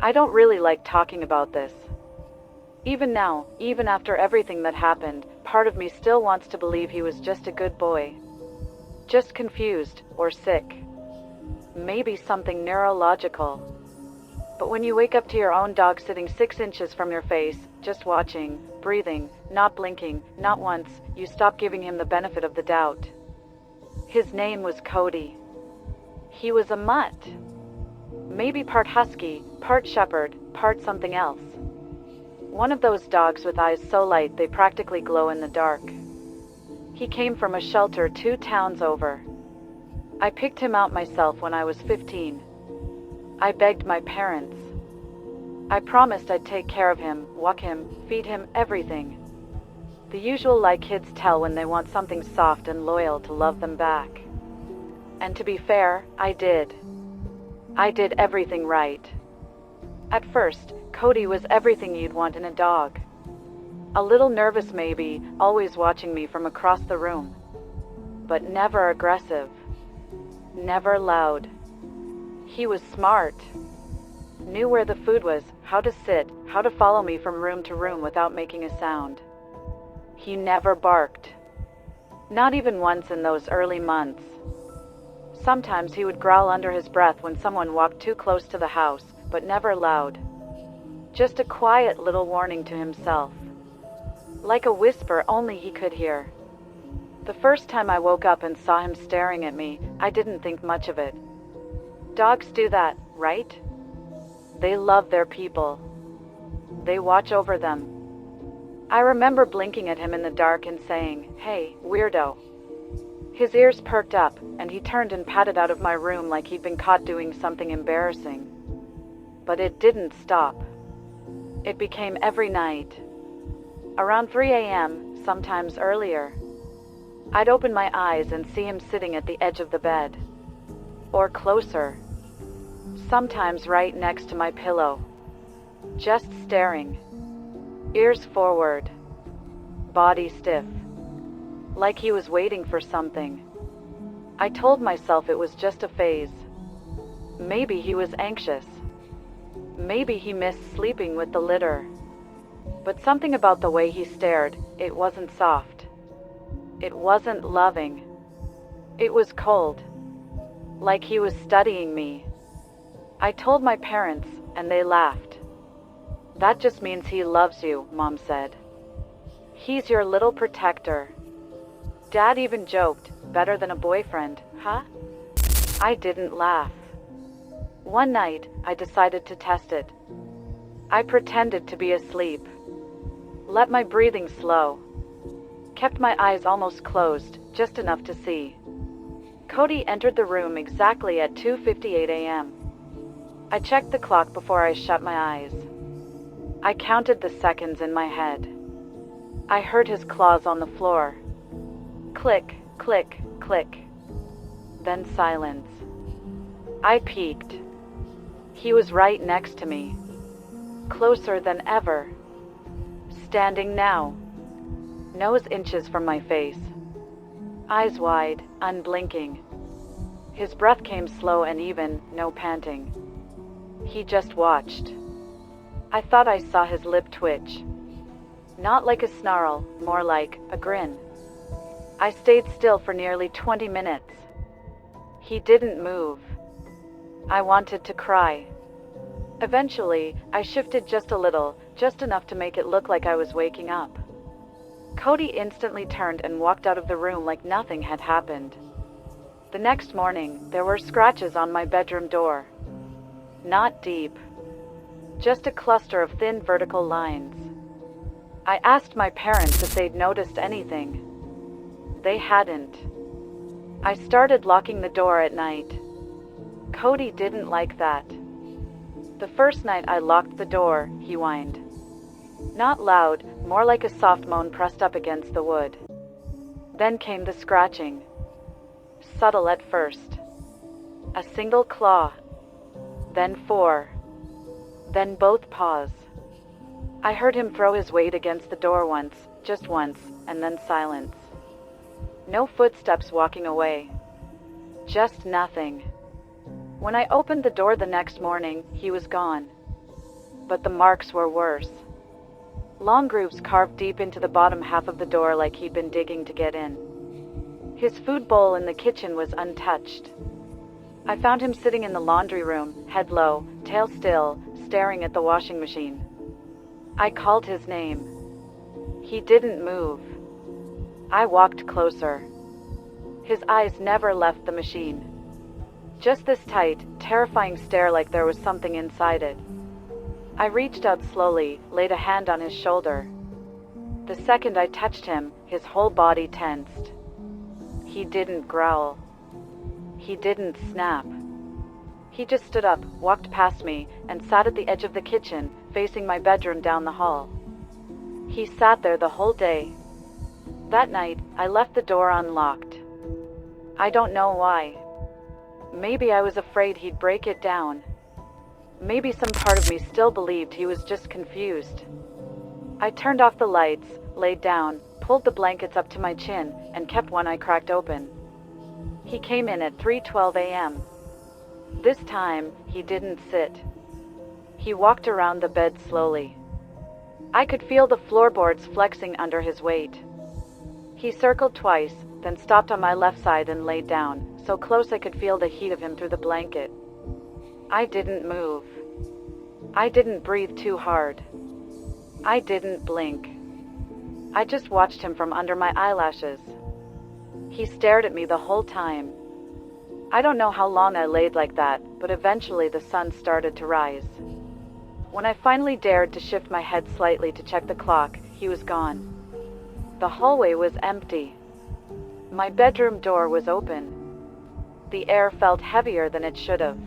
I don't really like talking about this. Even now, even after everything that happened, part of me still wants to believe he was just a good boy. Just confused, or sick. Maybe something neurological. But when you wake up to your own dog sitting 6 inches from your face, just watching, breathing, not blinking, not once, you stop giving him the benefit of the doubt. His name was Cody. He was a mutt. Maybe part husky, part shepherd, part something else. One of those dogs with eyes so light they practically glow in the dark. He came from a shelter 2 towns over. I picked him out myself when I was 15. I begged my parents. I promised I'd take care of him, walk him, feed him, everything. The usual lie kids tell when they want something soft and loyal to love them back. And to be fair, I did. I did everything right. At first, Cody was everything you'd want in a dog. A little nervous maybe, always watching me from across the room. But never aggressive. Never loud. He was smart. Knew where the food was, how to sit, how to follow me from room to room without making a sound. He never barked. Not even once in those early months. Sometimes he would growl under his breath when someone walked too close to the house, but never loud. Just a quiet little warning to himself. Like a whisper only he could hear. The first time I woke up and saw him staring at me, I didn't think much of it. Dogs do that, right? They love their people. They watch over them. I remember blinking at him in the dark and saying, "Hey, weirdo." His ears perked up, and he turned and padded out of my room like he'd been caught doing something embarrassing. But it didn't stop. It became every night. Around 3 a.m., sometimes earlier. I'd open my eyes and see him sitting at the edge of the bed. Or closer. Sometimes right next to my pillow. Just staring. Ears forward. Body stiff. Like he was waiting for something. I told myself it was just a phase. Maybe he was anxious. Maybe he missed sleeping with the litter. But something about the way he stared, it wasn't soft. It wasn't loving. It was cold. Like he was studying me. I told my parents, and they laughed. "That just means he loves you," Mom said. "He's your little protector." Dad even joked, "Better than a boyfriend, huh?" I didn't laugh. One night, I decided to test it. I pretended to be asleep. Let my breathing slow. Kept my eyes almost closed, just enough to see. Cody entered the room exactly at 2:58 a.m. I checked the clock before I shut my eyes. I counted the seconds in my head. I heard his claws on the floor. Click, click, click. Then silence. I peeked. He was right next to me. Closer than ever. Standing now. Nose inches from my face. Eyes wide, unblinking. His breath came slow and even, no panting. He just watched. I thought I saw his lip twitch. Not like a snarl, more like a grin. I stayed still for nearly 20 minutes. He didn't move. I wanted to cry. Eventually, I shifted just a little, just enough to make it look like I was waking up. Cody instantly turned and walked out of the room like nothing had happened. The next morning, there were scratches on my bedroom door. Not deep. Just a cluster of thin vertical lines. I asked my parents if they'd noticed anything. They hadn't. I started locking the door at night. Cody didn't like that. The first night I locked the door, he whined. Not loud, more like a soft moan pressed up against the wood. Then came the scratching. Subtle at first. A single claw. Then 4. Then both paws. I heard him throw his weight against the door once, just once, and then silence. No footsteps walking away. Just nothing. When I opened the door the next morning, he was gone. but the marks were worse. Long grooves carved deep into the bottom half of the door like he'd been digging to get in. His food bowl in the kitchen was untouched. I found him sitting in the laundry room, head low, tail still, staring at the washing machine. I called his name. He didn't move. I walked closer. His eyes never left the machine. Just this tight, terrifying stare like there was something inside it. I reached out slowly, laid a hand on his shoulder. The second I touched him, his whole body tensed. He didn't growl. He didn't snap. He just stood up, walked past me, and sat at the edge of the kitchen, facing my bedroom down the hall. He sat there the whole day. That night, I left the door unlocked. I don't know why. Maybe I was afraid he'd break it down. Maybe some part of me still believed he was just confused. I turned off the lights, laid down, pulled the blankets up to my chin, and kept one eye cracked open. He came in at 3:12 a.m. This time, he didn't sit. He walked around the bed slowly. I could feel the floorboards flexing under his weight. He circled twice, then stopped on my left side and laid down, so close I could feel the heat of him through the blanket. I didn't move. I didn't breathe too hard. I didn't blink. I just watched him from under my eyelashes. He stared at me the whole time. I don't know how long I laid like that, but eventually the sun started to rise. When I finally dared to shift my head slightly to check the clock, he was gone. The hallway was empty. My bedroom door was open. The air felt heavier than it should have.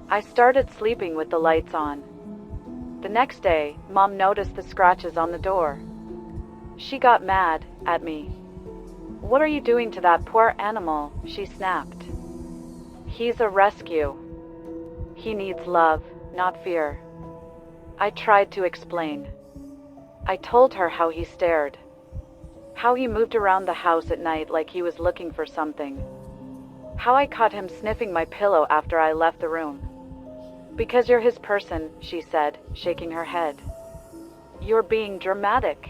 I started sleeping with the lights on. The next day, Mom noticed the scratches on the door. She got mad at me. "What are you doing to that poor animal?" she snapped. "He's a rescue. He needs love, not fear." I tried to explain. I told her how he stared. How he moved around the house at night like he was looking for something. How I caught him sniffing my pillow after I left the room. "Because you're his person," she said, shaking her head. "You're being dramatic."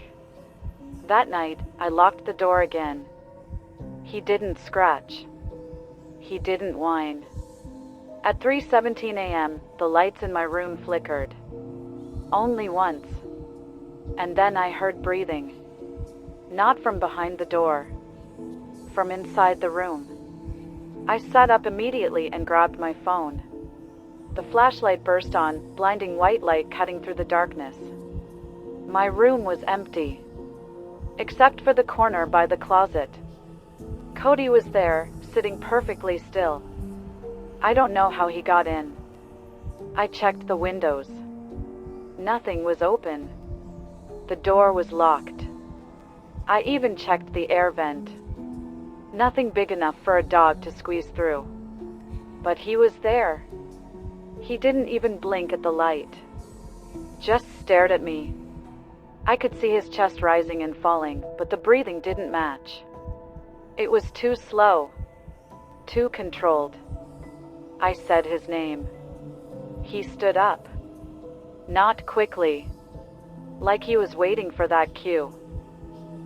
That night, I locked the door again. He didn't scratch. He didn't whine. At 3:17 a.m., the lights in my room flickered. Only once. And then I heard breathing. Not from behind the door. From inside the room. I sat up immediately and grabbed my phone. The flashlight burst on, blinding white light cutting through the darkness. My room was empty. Except for the corner by the closet. Cody was there, sitting perfectly still. I don't know how he got in. I checked the windows. Nothing was open. The door was locked. I even checked the air vent. Nothing big enough for a dog to squeeze through. But he was there. He didn't even blink at the light. Just stared at me. I could see his chest rising and falling, but the breathing didn't match. It was too slow. Too controlled. I said his name. He stood up. Not quickly. Like he was waiting for that cue.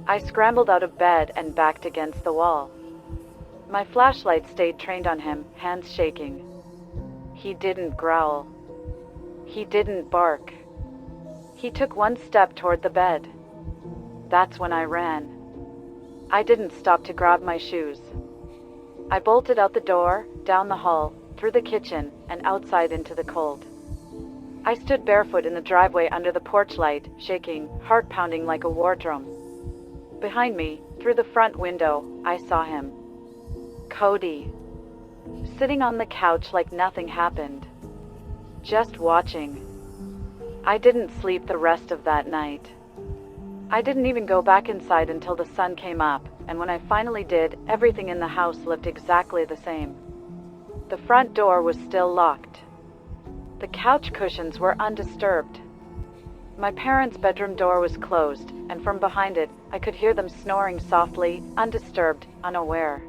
I scrambled out of bed and backed against the wall. My flashlight stayed trained on him, hands shaking. He didn't growl. He didn't bark. He took one step toward the bed. That's when I ran. I didn't stop to grab my shoes. I bolted out the door, down the hall, through the kitchen, and outside into the cold. I stood barefoot in the driveway under the porch light, shaking, heart pounding like a war drum. Behind me, through the front window, I saw him. Cody. Sitting on the couch like nothing happened. Just watching. I didn't sleep the rest of that night. I didn't even go back inside until the sun came up, and when I finally did, everything in the house looked exactly the same. The front door was still locked. The couch cushions were undisturbed. My parents' bedroom door was closed, and from behind it, I could hear them snoring softly, undisturbed, unaware.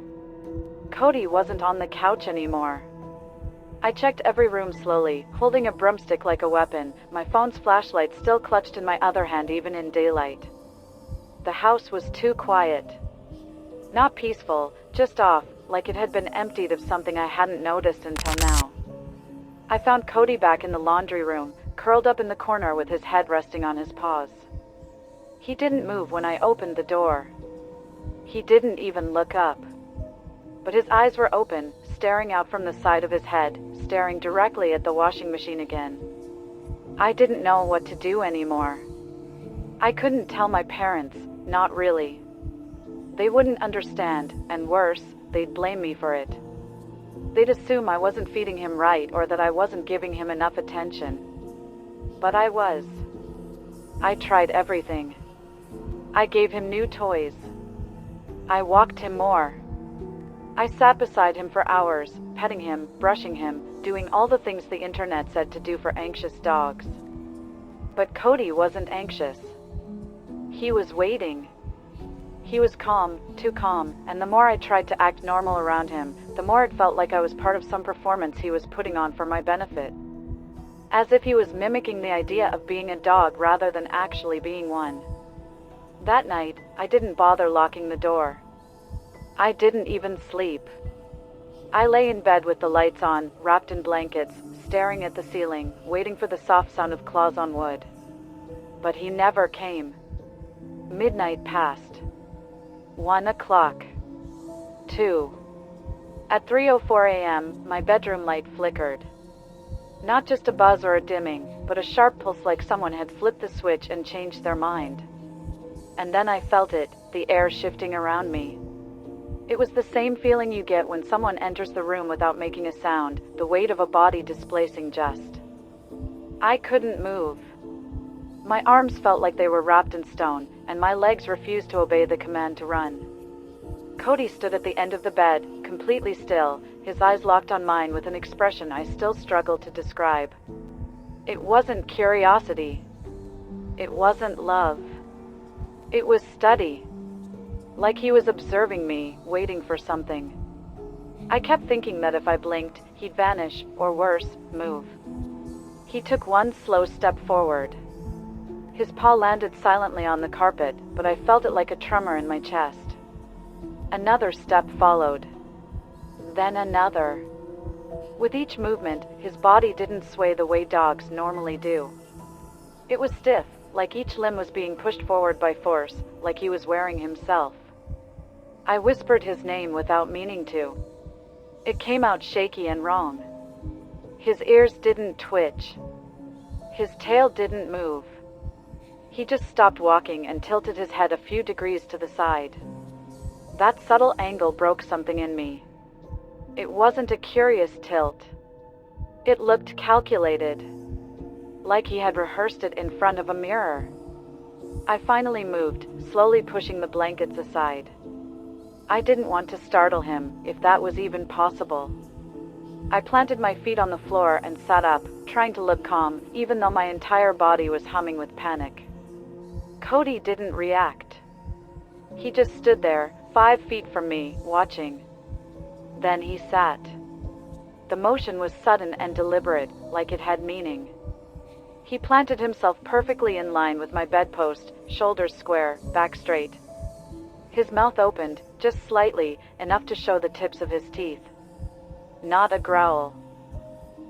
Cody wasn't on the couch anymore. I checked every room slowly, holding a broomstick like a weapon, my phone's flashlight still clutched in my other hand even in daylight. The house was too quiet. Not peaceful, just off, like it had been emptied of something I hadn't noticed until now. I found Cody back in the laundry room, curled up in the corner with his head resting on his paws. He didn't move when I opened the door. He didn't even look up. But his eyes were open, staring out from the side of his head, staring directly at the washing machine again. I didn't know what to do anymore. I couldn't tell my parents, not really. They wouldn't understand, and worse, they'd blame me for it. They'd assume I wasn't feeding him right or that I wasn't giving him enough attention. But I was. I tried everything. I gave him new toys. I walked him more. I sat beside him for hours, petting him, brushing him, doing all the things the internet said to do for anxious dogs. But Cody wasn't anxious. He was waiting. He was calm, too calm, and the more I tried to act normal around him, the more it felt like I was part of some performance he was putting on for my benefit. As if he was mimicking the idea of being a dog rather than actually being one. That night, I didn't bother locking the door. I didn't even sleep. I lay in bed with the lights on, wrapped in blankets, staring at the ceiling, waiting for the soft sound of claws on wood. But he never came. Midnight passed. 1 o'clock. 2. At 3:04 a.m., my bedroom light flickered. Not just a buzz or a dimming, but a sharp pulse like someone had flipped the switch and changed their mind. And then I felt it, the air shifting around me. It was the same feeling you get when someone enters the room without making a sound, the weight of a body displacing just. I couldn't move. My arms felt like they were wrapped in stone, and my legs refused to obey the command to run. Cody stood at the end of the bed, completely still, his eyes locked on mine with an expression I still struggle to describe. It wasn't curiosity. It wasn't love. It was study. Like he was observing me, waiting for something. I kept thinking that if I blinked, he'd vanish, or worse, move. He took one slow step forward. His paw landed silently on the carpet, but I felt it like a tremor in my chest. Another step followed. Then another. With each movement, his body didn't sway the way dogs normally do. It was stiff, like each limb was being pushed forward by force, like he was wearing himself. I whispered his name without meaning to. It came out shaky and wrong. His ears didn't twitch. His tail didn't move. He just stopped walking and tilted his head a few degrees to the side. That subtle angle broke something in me. It wasn't a curious tilt. It looked calculated. Like he had rehearsed it in front of a mirror. I finally moved, slowly pushing the blankets aside. I didn't want to startle him, if that was even possible. I planted my feet on the floor and sat up, trying to look calm, even though my entire body was humming with panic. Cody didn't react. He just stood there, 5 feet from me, watching. Then he sat. The motion was sudden and deliberate, like it had meaning. He planted himself perfectly in line with my bedpost, shoulders square, back straight. His mouth opened, just slightly, enough to show the tips of his teeth. Not a growl.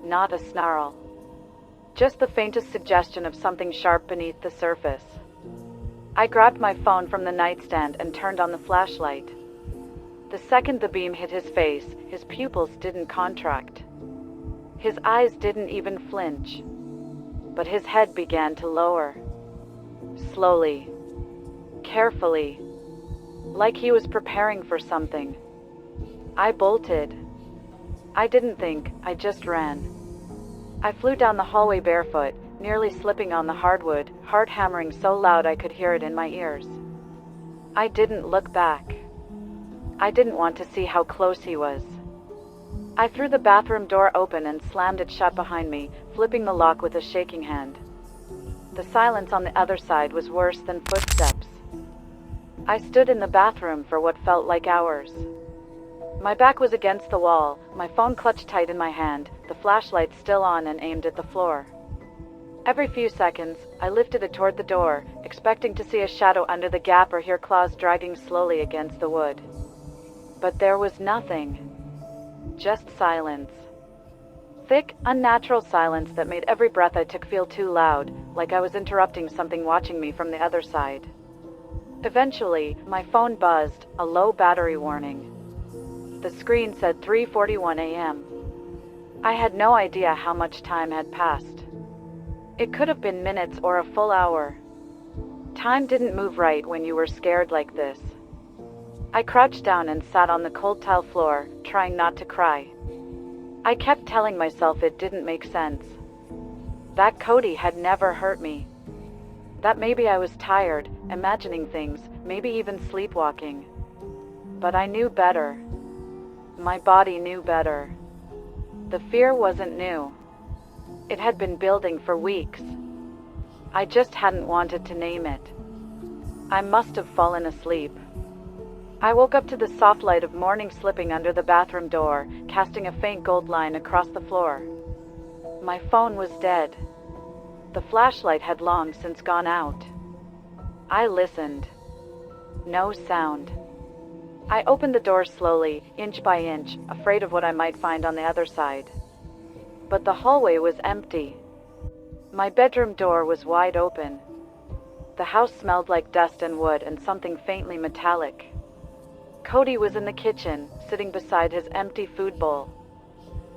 Not a snarl. Just the faintest suggestion of something sharp beneath the surface. I grabbed my phone from the nightstand and turned on the flashlight. The second the beam hit his face, his pupils didn't contract. His eyes didn't even flinch. But his head began to lower. Slowly. Carefully. Like he was preparing for something. I bolted. I didn't think, I just ran. I flew down the hallway barefoot, nearly slipping on the hardwood, heart hammering so loud I could hear it in my ears. I didn't look back. I didn't want to see how close he was. I threw the bathroom door open and slammed it shut behind me, flipping the lock with a shaking hand. The silence on the other side was worse than footsteps. I stood in the bathroom for what felt like hours. My back was against the wall, my phone clutched tight in my hand, the flashlight still on and aimed at the floor. Every few seconds, I lifted it toward the door, expecting to see a shadow under the gap or hear claws dragging slowly against the wood. But there was nothing. Just silence. Thick, unnatural silence that made every breath I took feel too loud, like I was interrupting something watching me from the other side. Eventually, my phone buzzed, a low battery warning. The screen said 3:41 a.m. I had no idea how much time had passed. It could have been minutes or a full hour. Time didn't move right when you were scared like this. I crouched down and sat on the cold tile floor, trying not to cry. I kept telling myself it didn't make sense. That Cody had never hurt me. That maybe I was tired, imagining things, maybe even sleepwalking. But I knew better. My body knew better. The fear wasn't new. It had been building for weeks. I just hadn't wanted to name it. I must have fallen asleep. I woke up to the soft light of morning slipping under the bathroom door, casting a faint gold line across the floor. My phone was dead. The flashlight had long since gone out. I listened. No sound. I opened the door slowly, inch by inch, afraid of what I might find on the other side. But the hallway was empty. My bedroom door was wide open. The house smelled like dust and wood and something faintly metallic. Cody was in the kitchen, sitting beside his empty food bowl.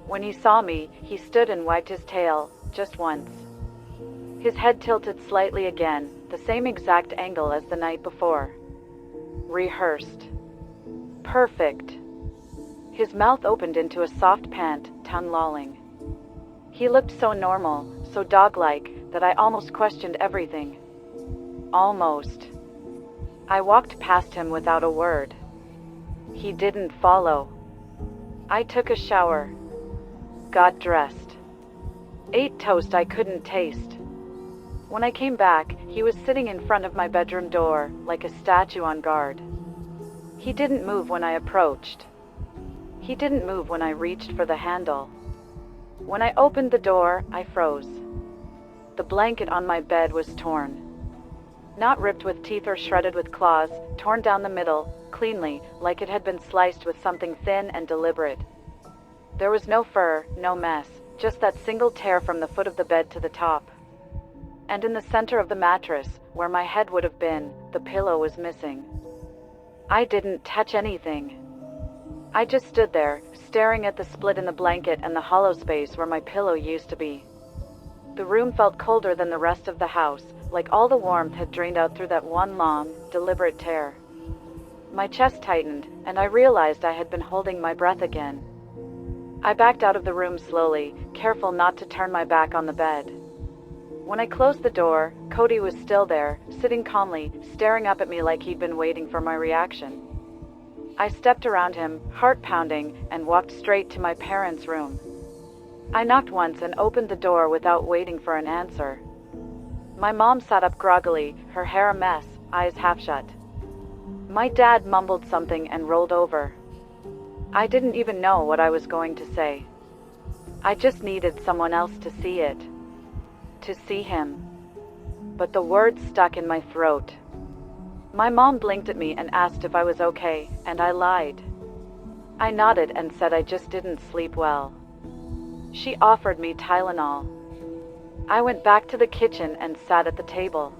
When he saw me, he stood and wagged his tail, just once. His head tilted slightly again, the same exact angle as the night before. Rehearsed. Perfect. His mouth opened into a soft pant, tongue lolling. He looked so normal, so dog-like, that I almost questioned everything. Almost. I walked past him without a word. He didn't follow. I took a shower. Got dressed. Ate toast I couldn't taste. When I came back, he was sitting in front of my bedroom door, like a statue on guard. He didn't move when I approached. He didn't move when I reached for the handle. When I opened the door, I froze. The blanket on my bed was torn. Not ripped with teeth or shredded with claws, torn down the middle, cleanly, like it had been sliced with something thin and deliberate. There was no fur, no mess, just that single tear from the foot of the bed to the top. And in the center of the mattress, where my head would have been, the pillow was missing. I didn't touch anything. I just stood there, staring at the split in the blanket and the hollow space where my pillow used to be. The room felt colder than the rest of the house, like all the warmth had drained out through that one long, deliberate tear. My chest tightened, and I realized I had been holding my breath again. I backed out of the room slowly, careful not to turn my back on the bed. When I closed the door, Cody was still there, sitting calmly, staring up at me like he'd been waiting for my reaction. I stepped around him, heart pounding, and walked straight to my parents' room. I knocked once and opened the door without waiting for an answer. My mom sat up groggily, her hair a mess, eyes half shut. My dad mumbled something and rolled over. I didn't even know what I was going to say. I just needed someone else to see it. To see him. But the words stuck in my throat. My mom blinked at me and asked if I was okay, and I lied. I nodded and said I just didn't sleep well. She offered me Tylenol. I went back to the kitchen and sat at the table.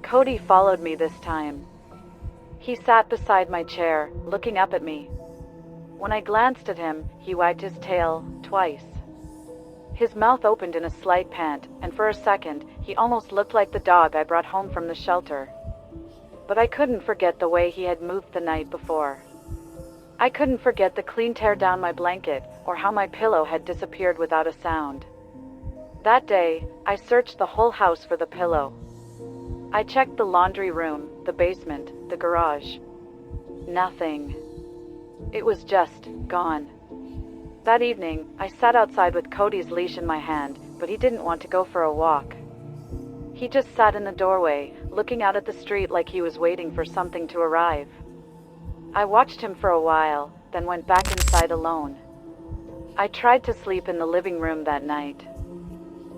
Cody followed me this time. He sat beside my chair, looking up at me. When I glanced at him, he wagged his tail, twice. His mouth opened in a slight pant, and for a second, he almost looked like the dog I brought home from the shelter. But I couldn't forget the way he had moved the night before. I couldn't forget the clean tear down my blanket, or how my pillow had disappeared without a sound. That day, I searched the whole house for the pillow. I checked the laundry room, the basement, the garage. Nothing. It was just gone. That evening, I sat outside with Cody's leash in my hand, but he didn't want to go for a walk. He just sat in the doorway, looking out at the street like he was waiting for something to arrive. I watched him for a while, then went back inside alone. I tried to sleep in the living room that night.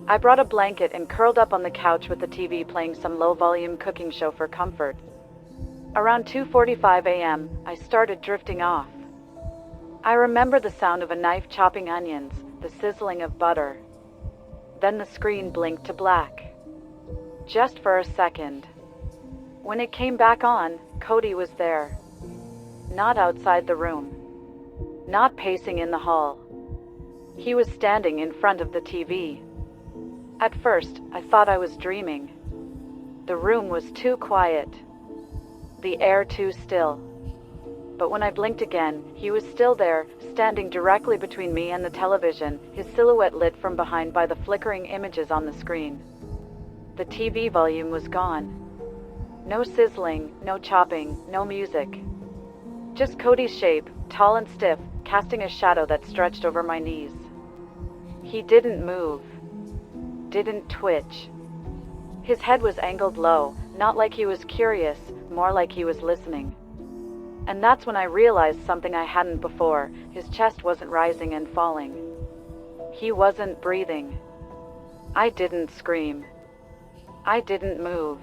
I brought a blanket and curled up on the couch with the TV playing some low-volume cooking show for comfort. Around 2:45 a.m., I started drifting off. I remember the sound of a knife chopping onions, the sizzling of butter. Then the screen blinked to black. Just for a second. When it came back on, Cody was there. Not outside the room. Not pacing in the hall. He was standing in front of the TV. At first, I thought I was dreaming. The room was too quiet. The air too still. But when I blinked again, he was still there, standing directly between me and the television, his silhouette lit from behind by the flickering images on the screen. The TV volume was gone. No sizzling, no chopping, no music. Just Cody's shape, tall and stiff, casting a shadow that stretched over my knees. He didn't move. Didn't twitch. His head was angled low, not like he was curious, more like he was listening. And that's when I realized something I hadn't before. His chest wasn't rising and falling. He wasn't breathing. I didn't scream. I didn't move.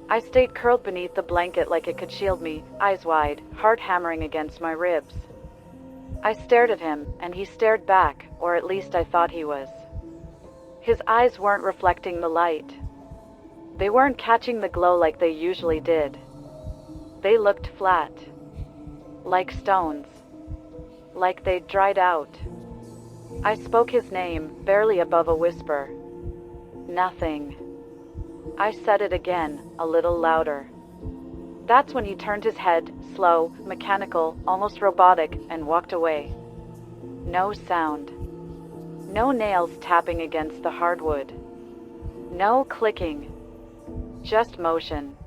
I stayed curled beneath the blanket like it could shield me, eyes wide, heart hammering against my ribs. I stared at him, and he stared back, or at least I thought he was. His eyes weren't reflecting the light. They weren't catching the glow like they usually did. They looked flat. Like stones. Like they'd dried out. I spoke his name, barely above a whisper. Nothing. I said it again, a little louder. That's when he turned his head, slow, mechanical, almost robotic, and walked away. No sound. No nails tapping against the hardwood. No clicking. Just motion.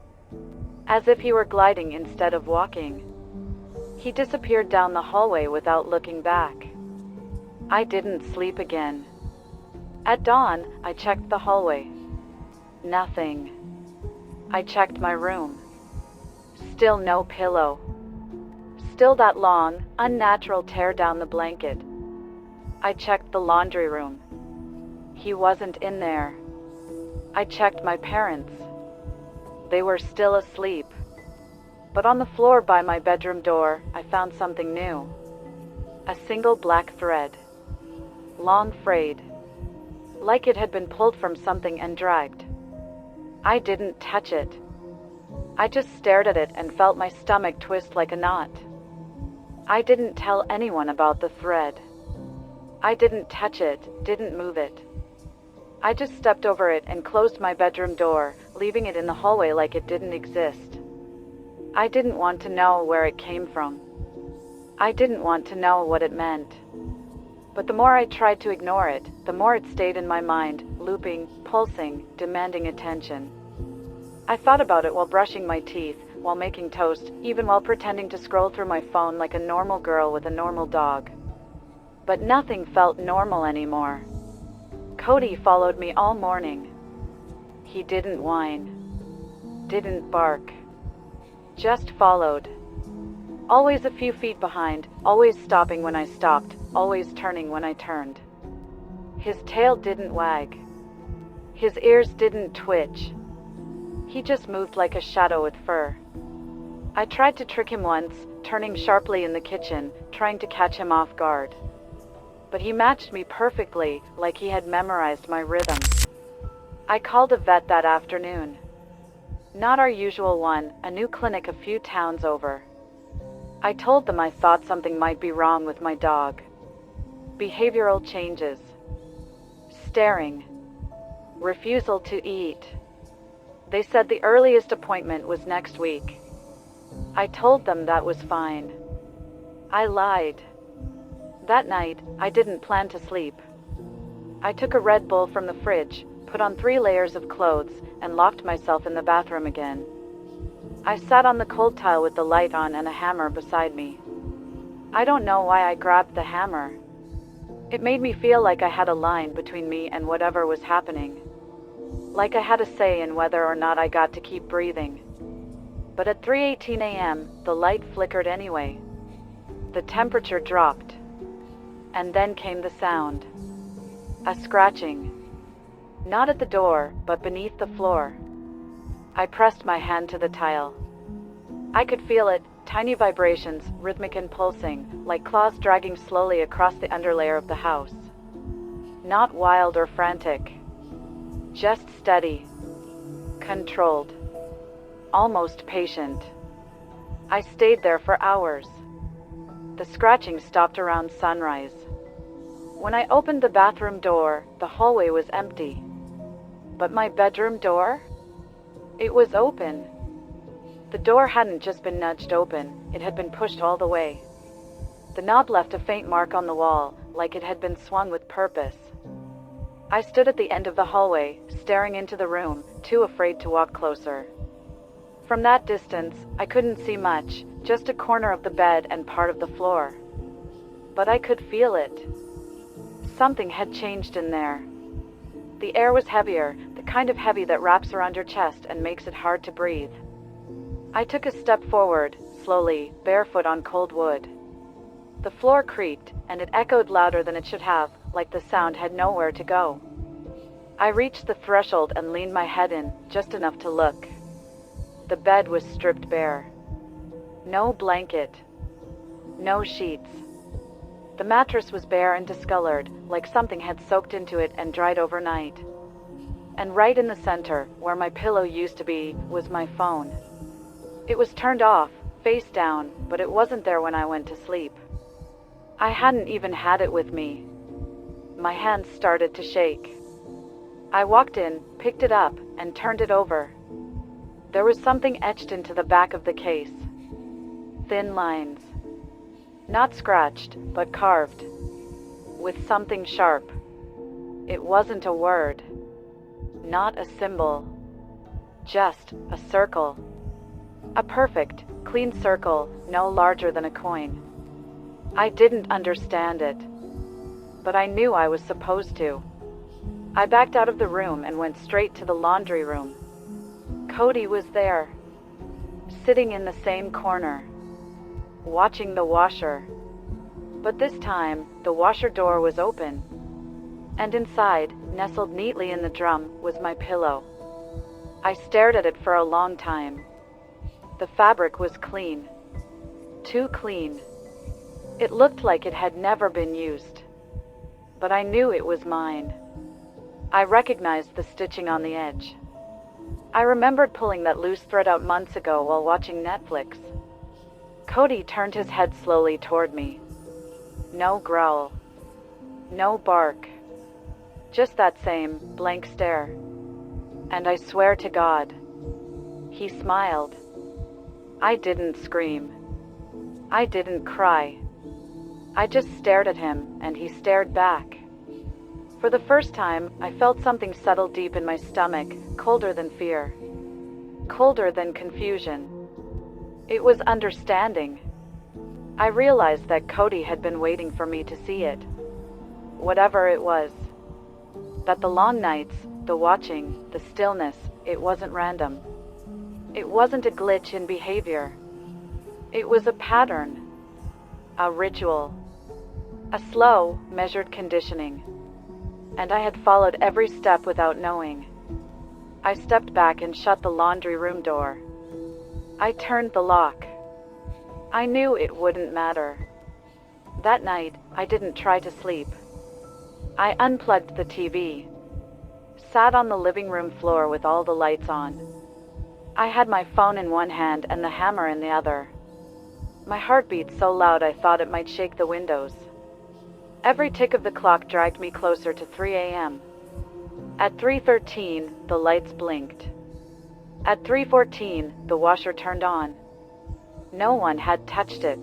As if he were gliding instead of walking. He disappeared down the hallway without looking back. I didn't sleep again. At dawn, I checked the hallway. Nothing. I checked my room. Still no pillow. Still that long, unnatural tear down the blanket. I checked the laundry room. He wasn't in there. I checked my parents. They were still asleep. But on the floor by my bedroom door, I found something new. A single black thread. Long frayed. Like it had been pulled from something and dragged. I didn't touch it. I just stared at it and felt my stomach twist like a knot. I didn't tell anyone about the thread. I didn't touch it, didn't move it. I just stepped over it and closed my bedroom door, leaving it in the hallway like it didn't exist. I didn't want to know where it came from. I didn't want to know what it meant. But the more I tried to ignore it, the more it stayed in my mind, looping, pulsing, demanding attention. I thought about it while brushing my teeth, while making toast, even while pretending to scroll through my phone like a normal girl with a normal dog. But nothing felt normal anymore. Cody followed me all morning. He didn't whine. Didn't bark. Just followed. Always a few feet behind, always stopping when I stopped, always turning when I turned. His tail didn't wag. His ears didn't twitch. He just moved like a shadow with fur. I tried to trick him once, turning sharply in the kitchen, trying to catch him off guard. But he matched me perfectly, like he had memorized my rhythm. I called a vet that afternoon. Not our usual one, a new clinic a few towns over. I told them I thought something might be wrong with my dog. Behavioral changes. Staring. Refusal to eat. They said the earliest appointment was next week. I told them that was fine. I lied. That night, I didn't plan to sleep. I took a Red Bull from the fridge, put on 3 layers of clothes, and locked myself in the bathroom again. I sat on the cold tile with the light on and a hammer beside me. I don't know why I grabbed the hammer. It made me feel like I had a line between me and whatever was happening. Like I had a say in whether or not I got to keep breathing. But at 3:18 a.m., the light flickered anyway. The temperature dropped, and then came the sound. A scratching. Not at the door, but beneath the floor. I pressed my hand to the tile. I could feel it, tiny vibrations, rhythmic and pulsing, like claws dragging slowly across the underlayer of the house. Not wild or frantic. Just steady. Controlled. Almost patient. I stayed there for hours. The scratching stopped around sunrise. When I opened the bathroom door, the hallway was empty. But my bedroom door? It was open. The door hadn't just been nudged open, it had been pushed all the way. The knob left a faint mark on the wall, like it had been swung with purpose. I stood at the end of the hallway, staring into the room, too afraid to walk closer. From that distance, I couldn't see much, just a corner of the bed and part of the floor. But I could feel it. Something had changed in there. The air was heavier, the kind of heavy that wraps around your chest and makes it hard to breathe. I took a step forward, slowly, barefoot on cold wood. The floor creaked, and it echoed louder than it should have, like the sound had nowhere to go. I reached the threshold and leaned my head in, just enough to look. The bed was stripped bare. No blanket. No sheets. The mattress was bare and discolored, like something had soaked into it and dried overnight. And right in the center, where my pillow used to be, was my phone. It was turned off, face down, but it wasn't there when I went to sleep. I hadn't even had it with me. My hands started to shake. I walked in, picked it up, and turned it over. There was something etched into the back of the case. Thin lines. Not scratched, but carved. With something sharp. It wasn't a word. Not a symbol. Just a circle. A perfect, clean circle, no larger than a coin. I didn't understand it. But I knew I was supposed to. I backed out of the room and went straight to the laundry room. Cody was there. Sitting in the same corner. Watching the washer. But this time, the washer door was open. And inside, nestled neatly in the drum, was my pillow. I stared at it for a long time. The fabric was clean. Too clean. It looked like it had never been used. But I knew it was mine. I recognized the stitching on the edge. I remembered pulling that loose thread out months ago while watching Netflix. Cody turned his head slowly toward me. No growl. No bark. Just that same blank stare. And I swear to God, he smiled. I didn't scream. I didn't cry. I just stared at him, and he stared back. For the first time, I felt something settle deep in my stomach, colder than fear. Colder than confusion. It was understanding. I realized that Cody had been waiting for me to see it. Whatever it was. That the long nights, the watching, the stillness, it wasn't random. It wasn't a glitch in behavior. It was a pattern. A ritual. A slow, measured conditioning. And I had followed every step without knowing. I stepped back and shut the laundry room door. I turned the lock. I knew it wouldn't matter. That night, I didn't try to sleep. I unplugged the TV. Sat on the living room floor with all the lights on. I had my phone in one hand and the hammer in the other. My heart beat so loud I thought it might shake the windows. Every tick of the clock dragged me closer to 3 a.m. At 3:13, the lights blinked. At 3:14, the washer turned on. No one had touched it.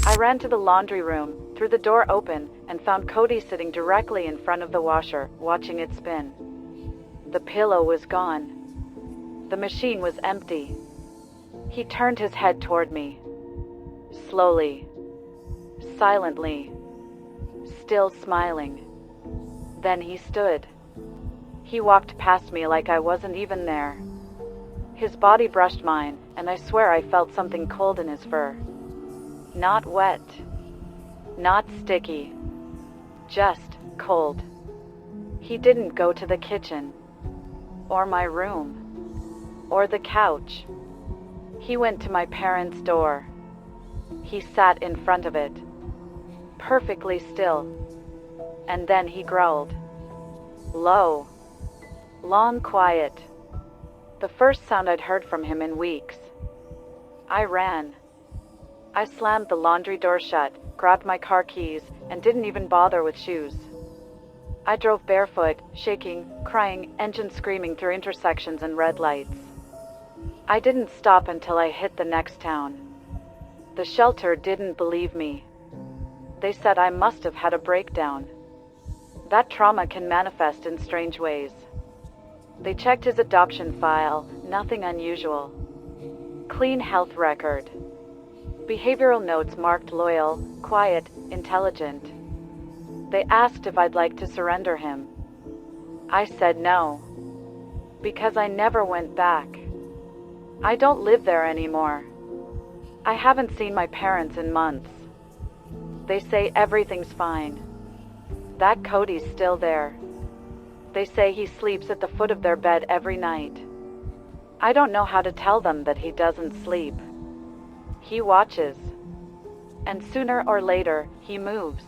I ran to the laundry room, threw the door open, and found Cody sitting directly in front of the washer, watching it spin. The pillow was gone. The machine was empty. He turned his head toward me. Slowly. Silently. Still smiling. Then he stood. He walked past me like I wasn't even there. His body brushed mine, and I swear I felt something cold in his fur. Not wet. Not sticky. Just cold. He didn't go to the kitchen, or my room, or the couch. He went to my parents' door. He sat in front of it, perfectly still, and then he growled. Low, long quiet. The first sound I'd heard from him in weeks. I ran. I slammed the laundry door shut, grabbed my car keys, and didn't even bother with shoes. I drove barefoot, shaking, crying, engine screaming through intersections and red lights. I didn't stop until I hit the next town. The shelter didn't believe me. They said I must have had a breakdown. That trauma can manifest in strange ways. They checked his adoption file, nothing unusual. Clean health record. Behavioral notes marked loyal, quiet, intelligent. They asked if I'd like to surrender him. I said no, because I never went back. I don't live there anymore. I haven't seen my parents in months. They say everything's fine. That Cody's still there. They say he sleeps at the foot of their bed every night. I don't know how to tell them that he doesn't sleep. He watches. And sooner or later, he moves.